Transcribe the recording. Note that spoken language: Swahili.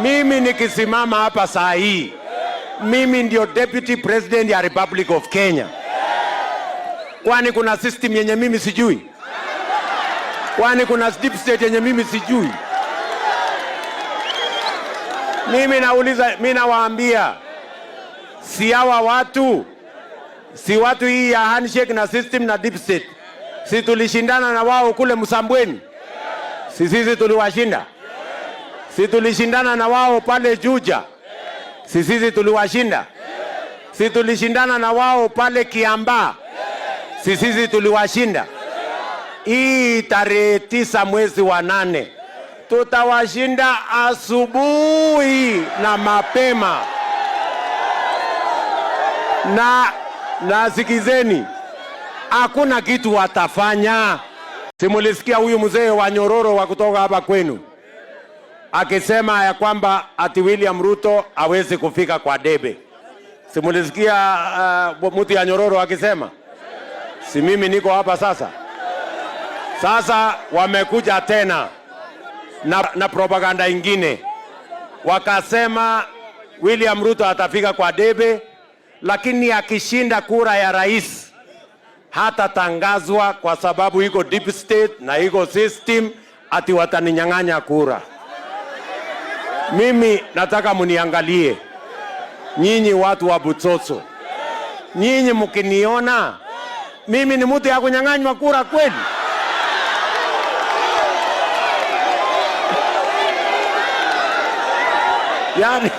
Mimi nikisimama hapa saa hii, mimi ndio Deputy President ya Republic of Kenya. Kwani kuna system yenye mimi sijui? Kwani kuna deep state yenye mimi sijui? Mimi nauliza, mimi nawaambia, si hawa watu, si watu hii ya handshake na system na deep state, si tulishindana na wao kule Msambweni? Si sisi tuliwashinda? Si tulishindana na wao pale Juja? Si sisi tuliwashinda? Si tulishindana na wao pale Kiambaa? Si sisi tuliwashinda? Hii tarehe 9 mwezi wa 8 tutawashinda asubuhi na mapema. Na sikizeni, hakuna kitu watafanya. Simulisikia huyu mzee wa Nyororo wa kutoka hapa kwenu akisema ya kwamba ati William Ruto hawezi kufika kwa debe? Simulisikia mtu ya Nyororo akisema? Si mimi niko hapa sasa? Sasa wamekuja tena na propaganda ingine, wakasema William Ruto atafika kwa debe, lakini akishinda kura ya rais hatatangazwa kwa sababu iko deep state na iko system, ati wataninyang'anya kura. Mimi nataka muniangalie nyinyi watu wa Butsotso, nyinyi mkiniona mimi ni mtu ya kunyang'anywa kura kweli? Yani